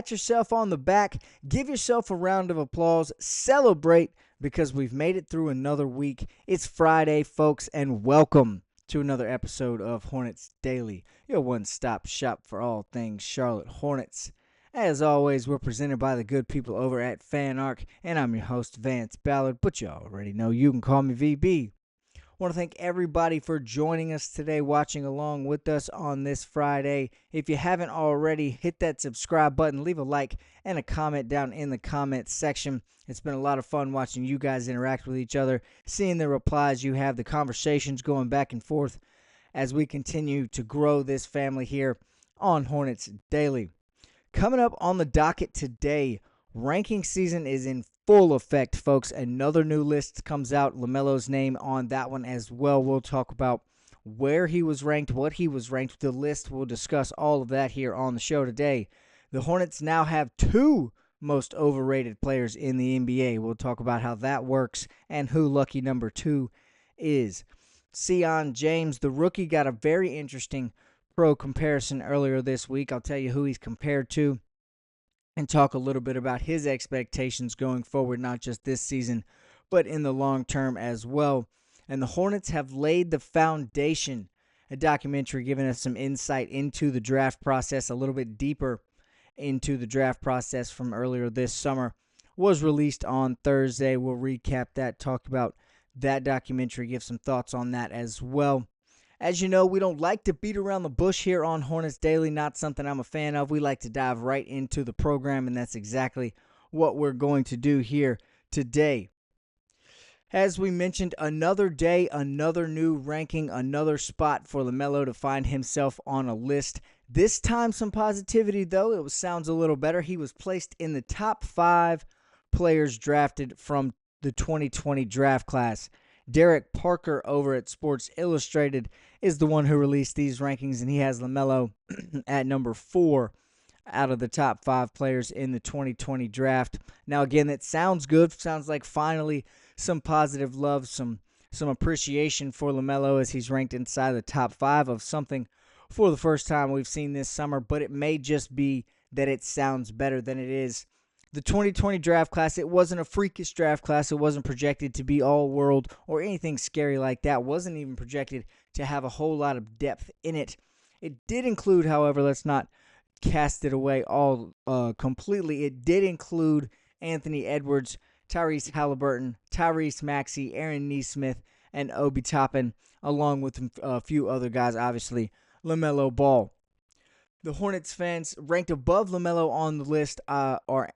Pat yourself on the back, give yourself a round of applause, celebrate because we've made it through another week. It's Friday, folks, and welcome to another episode of Hornets Daily, your one stop shop for all things Charlotte Hornets. As always, we're presented by the good people over at FanArc, and I'm your host, Vance Ballard, but you already know you can call me VB. Want to thank everybody for joining us today, watching along with us on this Friday. If you haven't already, hit that subscribe button, leave a like and a comment down in the comment section. It's been a lot of fun watching you guys interact with each other, seeing the replies you have, the conversations going back and forth as we continue to grow this family here on Hornets Daily. Coming up on the docket today, ranking season is in full effect, folks. Another new list comes out. LaMelo's name on that one as well. We'll talk about where he was ranked, what he was ranked, the list. We'll discuss all of that here on the show today. The Hornets now have two most overrated players in the NBA. We'll talk about how that works and who lucky number two is. Sion James, the rookie, got a very interesting pro comparison earlier this week. I'll tell you who he's compared to and talk a little bit about his expectations going forward, not just this season, but in the long term as well. And the Hornets have laid the foundation. A documentary giving us some insight into the draft process, a little bit deeper into the draft process from earlier this summer, was released on Thursday. We'll recap that, talk about that documentary, give some thoughts on that as well. As you know, we don't like to beat around the bush here on Hornets Daily, not something I'm a fan of. We like to dive right into the program, and that's exactly what we're going to do here today. As we mentioned, another day, another new ranking, another spot for LaMelo to find himself on a list. This time, some positivity, though. It sounds a little better. He was placed in the top 5 players drafted from the 2020 draft class. Derek Parker over at Sports Illustrated is the one who released these rankings, and he has LaMelo at number 4 out of the top 5 players in the 2020 draft. Now, again, that sounds good. Sounds like finally some positive love, some appreciation for LaMelo as he's ranked inside the top 5 of something for the first time we've seen this summer, but it may just be that it sounds better than it is. The 2020 draft class, it wasn't a freakish draft class. It wasn't projected to be all-world or anything scary like that. It wasn't even projected to have a whole lot of depth in it. It did include, however, let's not cast it away all completely. It did include Anthony Edwards, Tyrese Halliburton, Tyrese Maxey, Aaron Nesmith, and Obi Toppin, along with a few other guys, obviously, LaMelo Ball. The Hornets fans ranked above LaMelo on the list are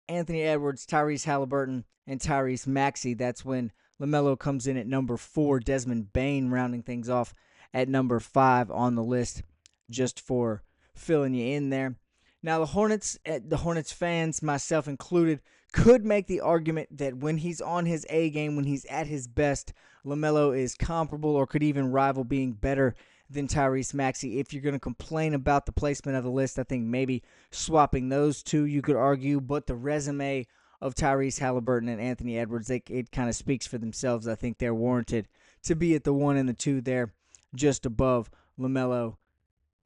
Anthony Edwards, Tyrese Halliburton, and Tyrese Maxey. That's when LaMelo comes in at number 4. Desmond Bane rounding things off at number 5 on the list, just for filling you in there. Now, the Hornets fans, myself included, could make the argument that when he's on his A game, when he's at his best, LaMelo is comparable or could even rival being better than Tyrese Maxey. If you're going to complain about the placement of the list, I think maybe swapping those two you could argue, but the resume of Tyrese Halliburton and Anthony Edwards, it kind of speaks for themselves. I think they're warranted to be at the 1 and the 2 there, just above LaMelo.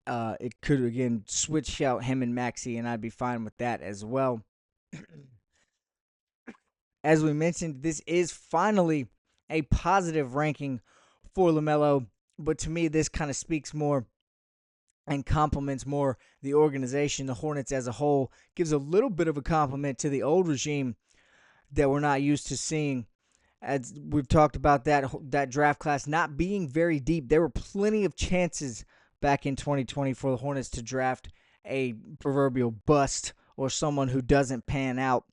It could, again, switch out him and Maxey, and I'd be fine with that as well. As we mentioned, this is finally a positive ranking for LaMelo. But to me, this kind of speaks more and compliments more the organization, the Hornets as a whole. Gives a little bit of a compliment to the old regime that we're not used to seeing. As we've talked about that draft class not being very deep. There were plenty of chances back in 2020 for the Hornets to draft a proverbial bust or someone who doesn't pan out.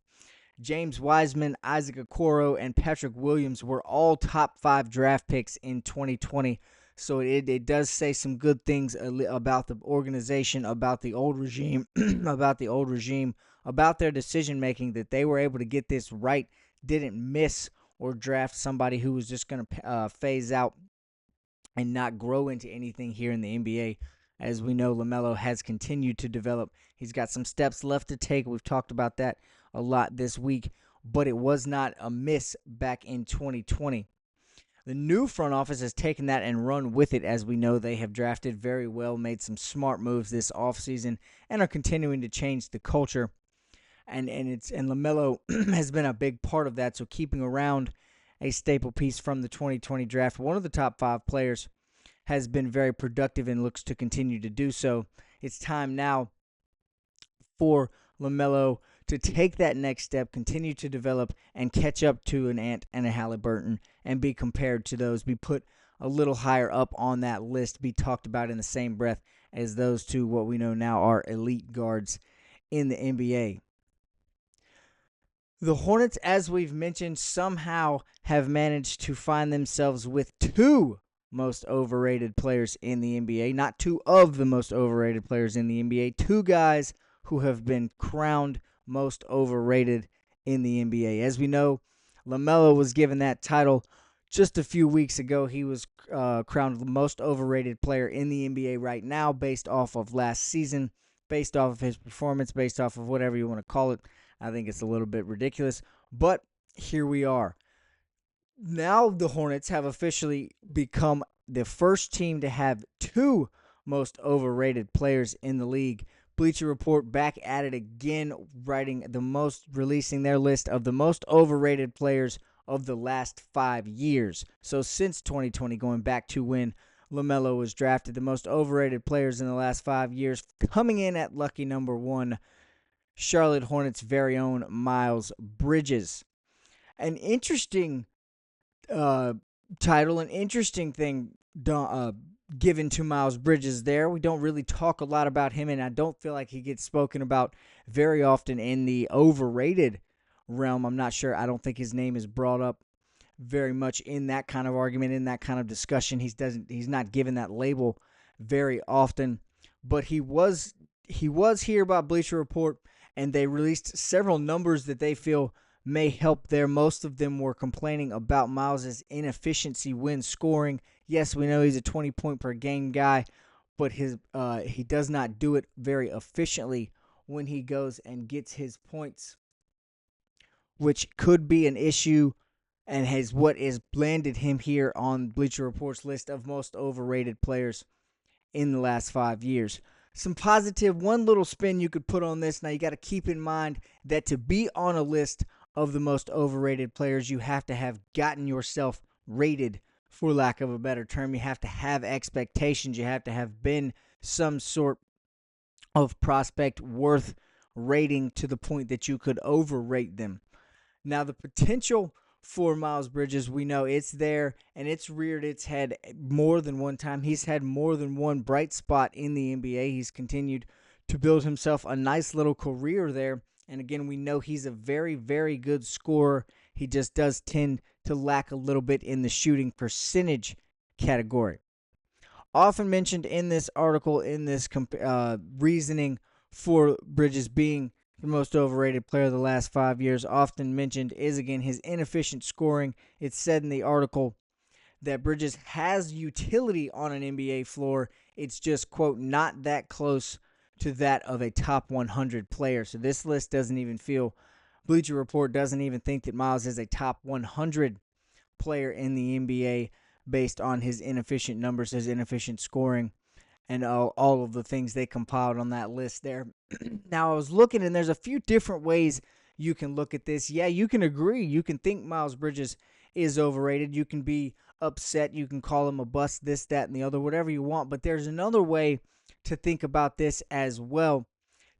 James Wiseman, Isaac Okoro, and Patrick Williams were all top 5 draft picks in 2020. So it does say some good things about the organization, about the old regime, about their decision-making, that they were able to get this right, didn't miss or draft somebody who was just going to phase out and not grow into anything here in the NBA. As we know, LaMelo has continued to develop. He's got some steps left to take. We've talked about that a lot this week, but it was not a miss back in 2020. The new front office has taken that and run with it. As we know, they have drafted very well, made some smart moves this offseason, and are continuing to change the culture. And LaMelo has been a big part of that. So keeping around a staple piece from the 2020 draft, one of the top 5 players, has been very productive and looks to continue to do so. It's time now for LaMelo to take that next step, continue to develop, and catch up to an Ant and a Halliburton and be compared to those, be put a little higher up on that list, be talked about in the same breath as those two, what we know now are elite guards in the NBA. The Hornets, as we've mentioned, somehow have managed to find themselves with 2 most overrated players in the NBA. Not 2 of the most overrated players in the NBA. 2 guys who have been crowned most overrated in the NBA. As we know, LaMelo was given that title just a few weeks ago. He was crowned the most overrated player in the NBA right now based off of last season, based off of his performance, based off of whatever you want to call it. I think it's a little bit ridiculous, but here we are. Now the Hornets have officially become the first team to have 2 most overrated players in the league. Bleacher Report back at it again, releasing their list of the most overrated players of the last 5 years. So since 2020, going back to when LaMelo was drafted, the most overrated players in the last 5 years, coming in at lucky number 1, Charlotte Hornets' very own Miles Bridges. An interesting title, an interesting thing given to Miles Bridges there. We don't really talk a lot about him, and I don't feel like he gets spoken about very often in the overrated realm. I'm not sure. I don't think his name is brought up very much in that kind of argument, in that kind of discussion. He's not given that label very often, but he was here by Bleacher Report, and they released several numbers that they feel may help there. Most of them were complaining about Miles' inefficiency when scoring. Yes, we know he's a 20-point-per-game guy, but he does not do it very efficiently when he goes and gets his points, which could be an issue and has what has landed him here on Bleacher Report's list of most overrated players in the last 5 years. Some positive, one little spin you could put on this. Now, you got to keep in mind that to be on a list of the most overrated players, you have to have gotten yourself rated, for lack of a better term. You have to have expectations. You have to have been some sort of prospect worth rating to the point that you could overrate them. Now, the potential for Miles Bridges, we know it's there, and it's reared its head more than one time. He's had more than one bright spot in the NBA. He's continued to build himself a nice little career there. And again, we know he's a very, very good scorer. He just does tend to lack a little bit in the shooting percentage category. Often mentioned in this article, in this reasoning for Bridges being the most overrated player of the last 5 years, often mentioned is, again, his inefficient scoring. It's said in the article that Bridges has utility on an NBA floor. It's just, quote, not that close to that of a top 100 player. So this list doesn't even feel, Bleacher Report doesn't even think that Miles is a top 100 player in the NBA based on his inefficient numbers, his inefficient scoring, and all of the things they compiled on that list there. Now, I was looking, and there's a few different ways you can look at this. Yeah, you can agree. You can think Miles Bridges is overrated. You can be upset. You can call him a bust, this, that, and the other, whatever you want. But there's another way to think about this as well.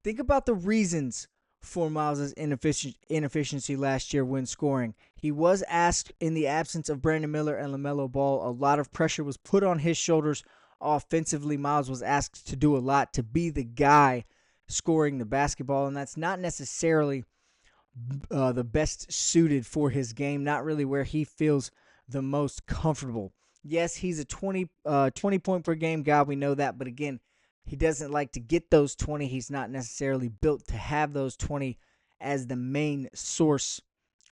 Think about the reasons for Miles' inefficiency last year when scoring. He was asked, in the absence of Brandon Miller and LaMelo Ball, a lot of pressure was put on his shoulders offensively. Miles was asked to do a lot, to be the guy scoring the basketball, and that's not necessarily the best suited for his game, not really where he feels the most comfortable. Yes, he's a 20 point per game guy, we know that, but again, he doesn't like to get those 20. He's not necessarily built to have those 20 as the main source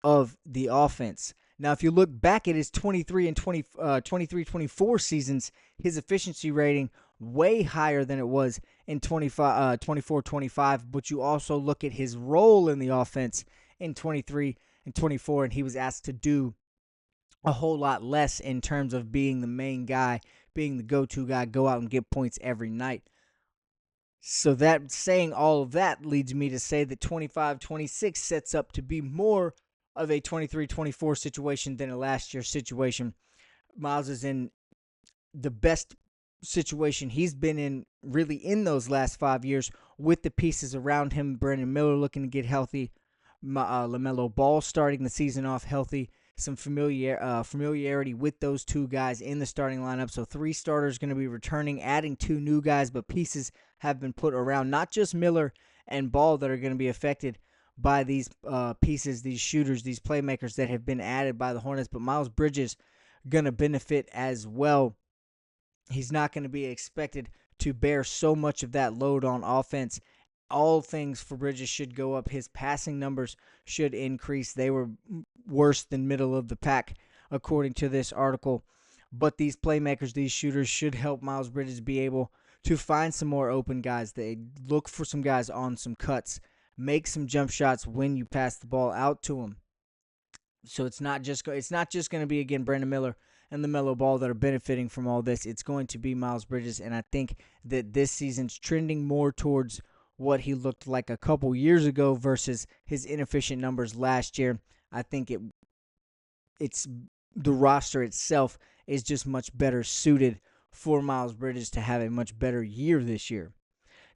of the offense. Now, if you look back at his 23-24 seasons, his efficiency rating way higher than it was in 24-25, but you also look at his role in the offense in 23 and 24, and he was asked to do a whole lot less in terms of being the main guy, being the go-to guy, go out and get points every night. So that saying all of that leads me to say that 25-26 sets up to be more of a 23-24 situation than a last year situation. Miles is in the best situation he's been in really in those last 5 years with the pieces around him. Brandon Miller looking to get healthy. LaMelo Ball starting the season off healthy. Some familiarity with those two guys in the starting lineup. So 3 starters going to be returning, adding 2 new guys, but pieces have been put around not just Miller and Ball that are going to be affected by these pieces, these shooters, these playmakers that have been added by the Hornets, but Miles Bridges going to benefit as well. He's not going to be expected to bear so much of that load on offense. All things for Bridges should go up. His passing numbers should increase. They were worse than middle of the pack, according to this article. But these playmakers, these shooters, should help Miles Bridges be able to find some more open guys. They look for some guys on some cuts, make some jump shots when you pass the ball out to him. So it's not just going to be, again, Brandon Miller and LaMelo Ball that are benefiting from all this. It's going to be Miles Bridges, and I think that this season's trending more towards what he looked like a couple years ago versus his inefficient numbers last year. I think it's the roster itself is just much better suited for Miles Bridges to have a much better year this year.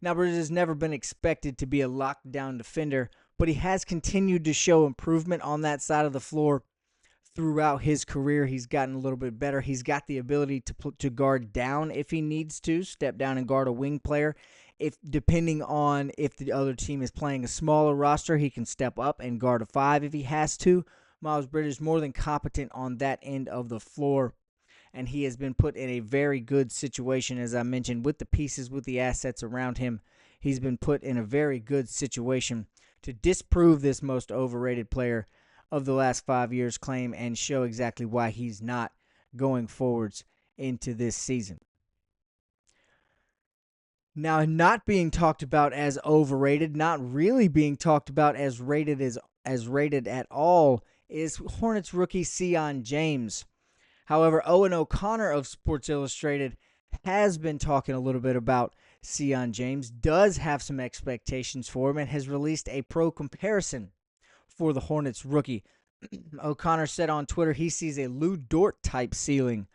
Now, Bridges has never been expected to be a lockdown defender, but he has continued to show improvement on that side of the floor throughout his career. He's gotten a little bit better. He's got the ability to guard down if he needs to, step down and guard a wing player. If depending on if the other team is playing a smaller roster, he can step up and guard a 5 if he has to. Miles Bridges more than competent on that end of the floor, and he has been put in a very good situation, as I mentioned, with the pieces, with the assets around him. He's been put in a very good situation to disprove this most overrated player of the last 5 years claim and show exactly why he's not going forwards into this season. Now, not being talked about as overrated, not really being talked about as rated at all, is Hornets rookie Sion James. However, Owen O'Connor of Sports Illustrated has been talking a little bit about Sion James, does have some expectations for him, and has released a pro comparison for the Hornets rookie. O'Connor said on Twitter he sees a Lou Dort type ceiling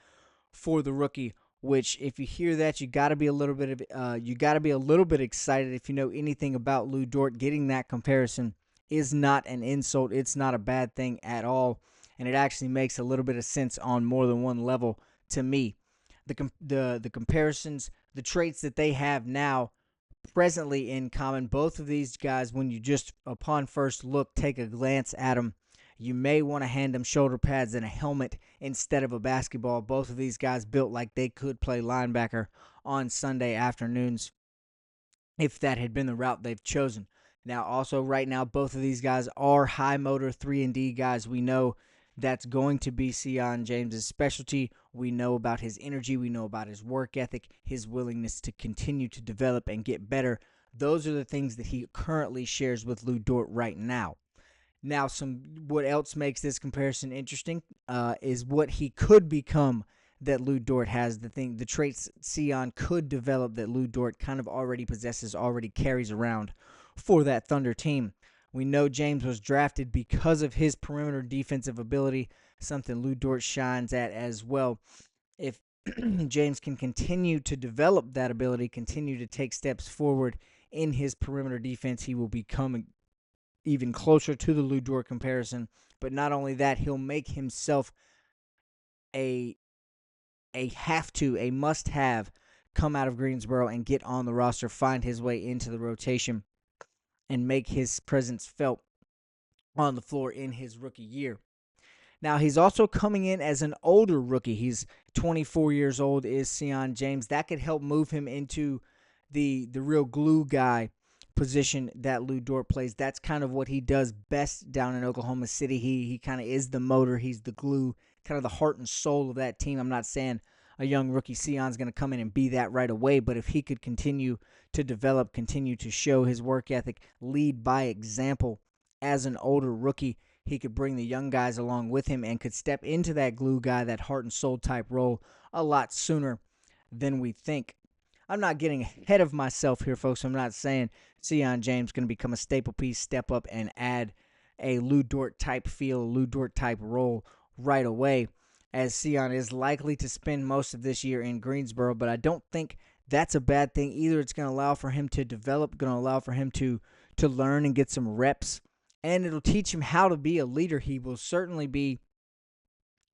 for the rookie, which, if you hear that, you got to be a little bit excited. If you know anything about Lou Dort, getting that comparison is not an insult. It's not a bad thing at all, and it actually makes a little bit of sense on more than one level to me. The comparisons, the traits that they have now presently in common, both of these guys, when you just upon first look take a glance at them, you may want to hand them shoulder pads and a helmet instead of a basketball. Both of these guys built like they could play linebacker on Sunday afternoons if that had been the route they've chosen. Now, also right now, both of these guys are high motor 3-and-D guys. We know that's going to be Sion James' specialty. We know about his energy. We know about his work ethic, his willingness to continue to develop and get better. Those are the things that he currently shares with Lou Dort right now. Now, what else makes this comparison interesting is what he could become that Lou Dort has. The traits Sion could develop that Lou Dort kind of already possesses, already carries around for that Thunder team. We know James was drafted because of his perimeter defensive ability, something Lou Dort shines at as well. If James can continue to develop that ability, continue to take steps forward in his perimeter defense, he will become even closer to the Lou Dort comparison. But not only that, he'll make himself a must-have, come out of Greensboro and get on the roster, find his way into the rotation, and make his presence felt on the floor in his rookie year. Now, he's also coming in as an older rookie. He's 24 years old, is Sion James. That could help move him into the real glue guy position that Lou Dort plays. That's kind of what he does best down in Oklahoma City. He kind of is the motor. He's the glue, kind of the heart and soul of that team. I'm not saying a young rookie Sion's going to come in and be that right away, but if he could continue to develop, continue to show his work ethic, lead by example as an older rookie, he could bring the young guys along with him and could step into that glue guy, that heart and soul type role a lot sooner than we think. I'm not getting ahead of myself here, folks. I'm not saying Sion James is going to become a staple piece, step up, and add a Lou Dort type feel, Lou Dort type role right away, as Sion is likely to spend most of this year in Greensboro. But I don't think that's a bad thing either. It's going to allow for him to develop, going to allow for him to learn and get some reps, and it'll teach him how to be a leader. He will certainly be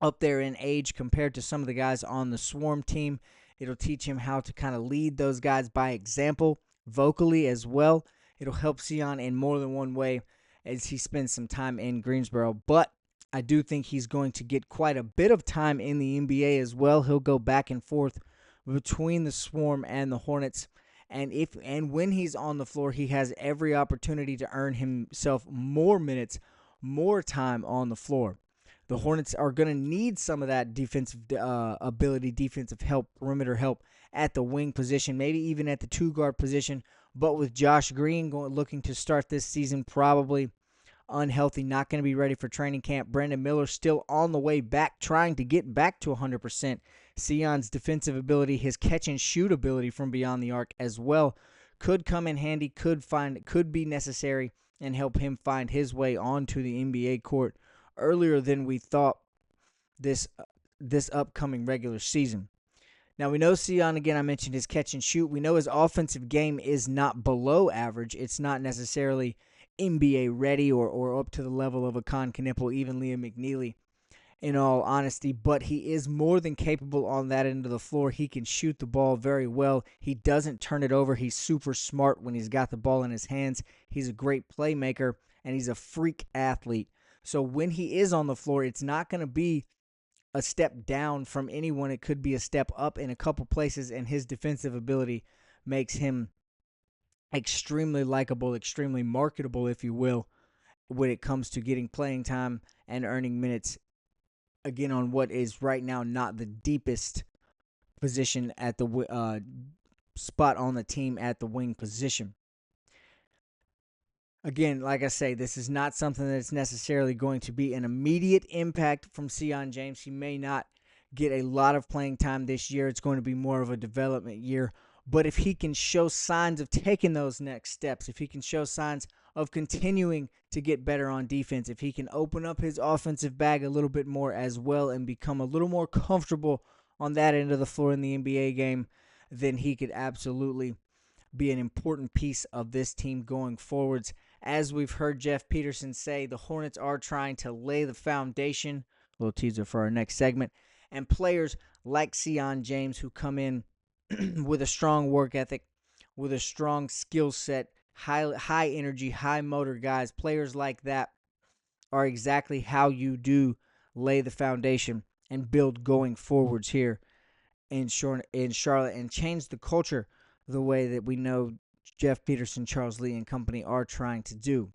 up there in age compared to some of the guys on the Swarm team. It'll teach him how to kind of lead those guys by example, vocally as well. It'll help Sion in more than one way as he spends some time in Greensboro. But I do think he's going to get quite a bit of time in the NBA as well. He'll go back and forth between the Swarm and the Hornets. And when he's on the floor, he has every opportunity to earn himself more minutes, more time on the floor. The Hornets are going to need some of that defensive ability, defensive help, perimeter help at the wing position, maybe even at the two-guard position. But with Josh Green looking to start this season probably unhealthy, not going to be ready for training camp. Brandon Miller still on the way back, trying to get back to 100%. Sion's defensive ability, his catch-and-shoot ability from beyond the arc as well, could come in handy, could be necessary, and help him find his way onto the NBA court earlier than we thought this upcoming regular season. Now, we know Sion, again, I mentioned his catch and shoot. We know his offensive game is not below average. It's not necessarily NBA ready or up to the level of a Con Knipple, even Liam McNeely, in all honesty. But he is more than capable on that end of the floor. He can shoot the ball very well. He doesn't turn it over. He's super smart when he's got the ball in his hands. He's a great playmaker, and he's a freak athlete. So when he is on the floor, it's not going to be a step down from anyone. It could be a step up in a couple places, and his defensive ability makes him extremely likable, extremely marketable, if you will, when it comes to getting playing time and earning minutes, again, on what is right now not the deepest position at the spot on the team at the wing position. Again, like I say, this is not something that's necessarily going to be an immediate impact from Sion James. He may not get a lot of playing time this year. It's going to be more of a development year. But if he can show signs of taking those next steps, if he can show signs of continuing to get better on defense, if he can open up his offensive bag a little bit more as well and become a little more comfortable on that end of the floor in the NBA game, then he could absolutely be an important piece of this team going forwards. As we've heard Jeff Peterson say, the Hornets are trying to lay the foundation, a little teaser for our next segment, and players like Sion James who come in with a strong work ethic, with a strong skill set, high energy, high motor guys, players like that are exactly how you do lay the foundation and build going forwards here in Charlotte and change the culture the way that we know Jeff Peterson, Charles Lee, and company are trying to do.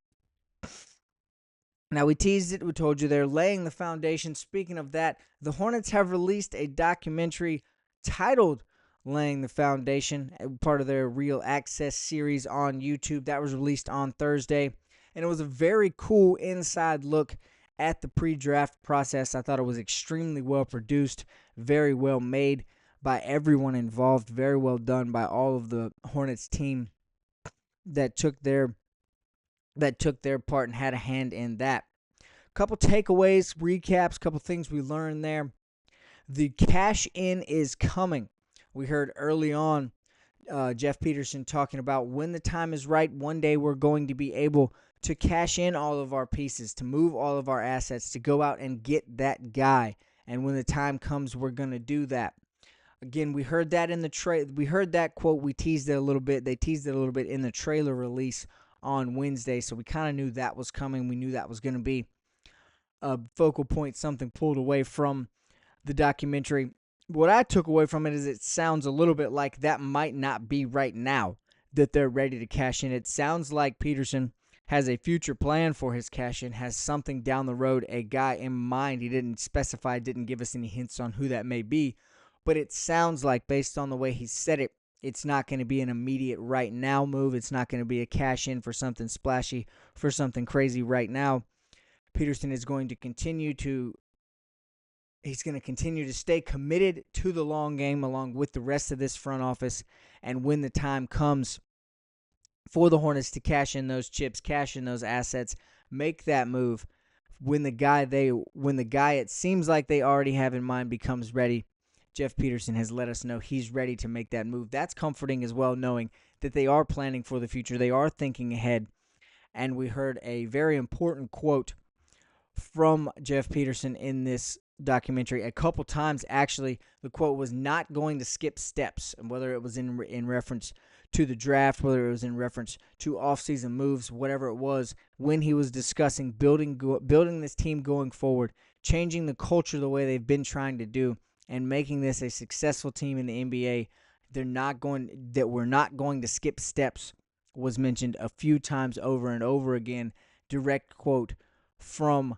Now, we teased it. We told you they're laying the foundation. Speaking of that, the Hornets have released a documentary titled Laying the Foundation, part of their Real Access series on YouTube. That was released on Thursday, and it was a very cool inside look at the pre-draft process. I thought it was extremely well produced, very well made by everyone involved, very well done by all of the Hornets team that took their part and had a hand in that. Couple takeaways, recaps, couple things we learned there. The cash in is coming. We heard early on Jeff Peterson talking about when the time is right, one day we're going to be able to cash in all of our pieces, to move all of our assets, to go out and get that guy. And when the time comes, we're going to do that. Again, we heard that in the we heard that quote. We teased it a little bit. They teased it a little bit in the trailer release on Wednesday, so we kind of knew that was coming. We knew that was going to be a focal point, something pulled away from the documentary. What I took away from it is it sounds a little bit like that might not be right now that they're ready to cash in. It sounds like Peterson has a future plan for his cash in, has something down the road, a guy in mind. He didn't specify, didn't give us any hints on who that may be. But it sounds like, based on the way he said it, it's not going to be an immediate right now move. It's not going to be a cash in for something splashy, for something crazy right now. Peterson is going to continue to stay committed to the long game along with the rest of this front office. And when the time comes for the Hornets to cash in those chips, cash in those assets, make that move, when the guy it seems like they already have in mind becomes ready, Jeff Peterson has let us know he's ready to make that move. That's comforting as well, knowing that they are planning for the future. They are thinking ahead. And we heard a very important quote from Jeff Peterson in this documentary a couple times. Actually, the quote was not going to skip steps, and whether it was in reference to the draft, whether it was in reference to offseason moves, whatever it was, when he was discussing building this team going forward, changing the culture the way they've been trying to do, and making this a successful team in the NBA. We're not going to skip steps was mentioned a few times over and over again. Direct quote from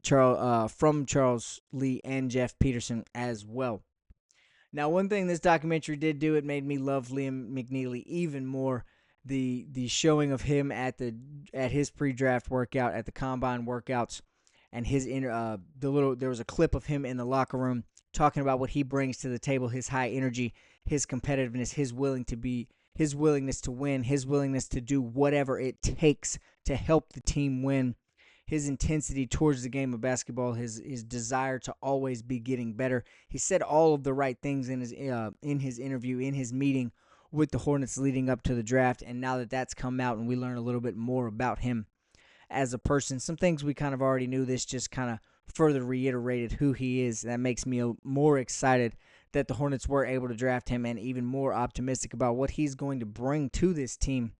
Charles Lee and Jeff Peterson as well. Now, one thing this documentary did do, it made me love Liam McNeely even more. The showing of him at his pre-draft workout, at the combine workouts, and there was a clip of him in the locker room talking about what he brings to the table, his high energy, his competitiveness, his willingness to win, his willingness to do whatever it takes to help the team win, his intensity towards the game of basketball, his desire to always be getting better. He said all of the right things in his interview, in his meeting with the Hornets leading up to the draft, and now that that's come out and we learn a little bit more about him as a person, some things we kind of already knew, this just kind of further reiterated who he is. That makes me more excited that the Hornets were able to draft him, and even more optimistic about what he's going to bring to this team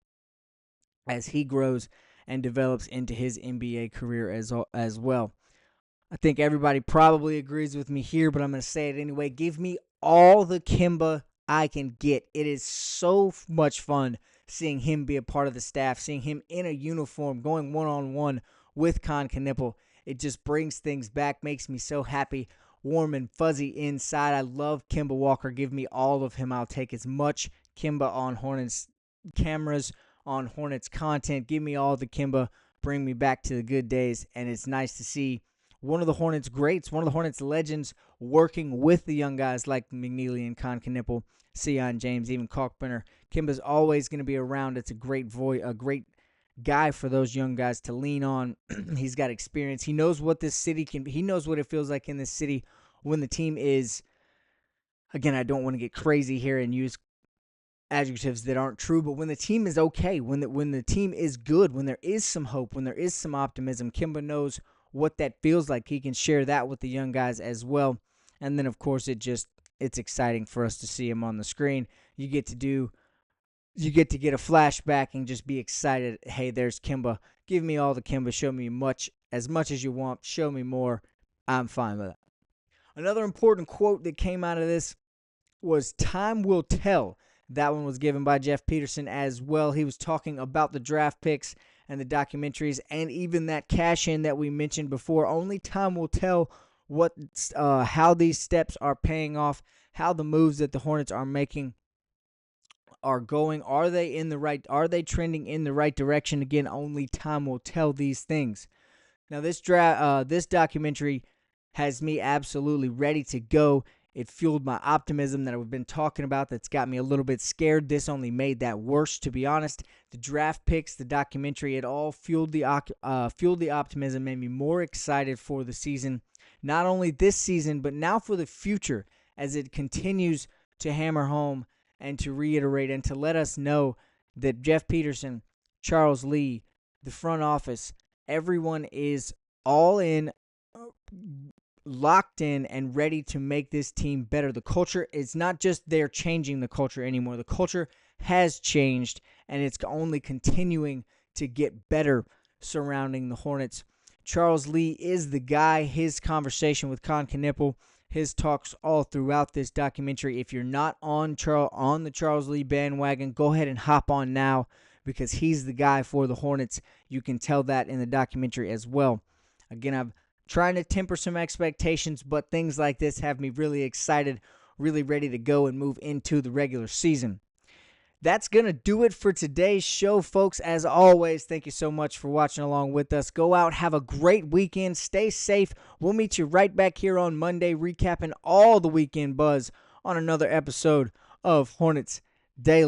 as he grows and develops into his NBA career as well. I think everybody probably agrees with me here, but I'm going to say it anyway. Give me all the Kemba I can get. It is so much fun seeing him be a part of the staff, seeing him in a uniform, going one-on-one with Con Knipple. It just brings things back, makes me so happy, warm and fuzzy inside. I love Kemba Walker. Give me all of him. I'll take as much Kemba on Hornets cameras, on Hornets content. Give me all the Kemba. Bring me back to the good days. And it's nice to see one of the Hornets greats, one of the Hornets legends, working with the young guys like McNeely and Con Knipple, Sion James, even Kalkbrenner. Kemba's always going to be around. It's a great guy for those young guys to lean on. He's got experience. He knows what this city can be. He knows what it feels like in this city when the team is, again, I don't want to get crazy here and use adjectives that aren't true, but when the team is okay, when the team is good, when there is some hope, when there is some optimism, Kemba knows what that feels like. He can share that with the young guys as well. And then, of course, it's exciting for us to see him on the screen. You get to get a flashback and just be excited. Hey, there's Kemba. Give me all the Kemba. Show me as much as you want. Show me more. I'm fine with that. Another important quote that came out of this was "Time will tell." That one was given by Jeff Peterson as well. He was talking about the draft picks and the documentaries, and even that cash-in that we mentioned before. Only time will tell how these steps are paying off, how the moves that the Hornets are making are going. Are they trending in the right direction? Again, only time will tell these things. Now, this documentary has me absolutely ready to go. It fueled my optimism that I've been talking about that's got me a little bit scared. This only made that worse, to be honest. The draft picks, the documentary, it all fueled the optimism, made me more excited for the season. Not only this season, but now for the future, as it continues to hammer home and to reiterate and to let us know that Jeff Peterson, Charles Lee, the front office, everyone is all in, locked in, and ready to make this team better. The culture is not just they're changing the culture anymore. The culture has changed, and it's only continuing to get better surrounding the Hornets. Charles Lee is the guy. His conversation with Con Knipple, his talks all throughout this documentary. If you're not on the Charles Lee bandwagon, go ahead and hop on now, because he's the guy for the Hornets. You can tell that in the documentary as well. Again, I'm trying to temper some expectations, but things like this have me really excited, really ready to go and move into the regular season. That's going to do it for today's show, folks. As always, thank you so much for watching along with us. Go out, have a great weekend, stay safe. We'll meet you right back here on Monday, recapping all the weekend buzz on another episode of Hornets Daily.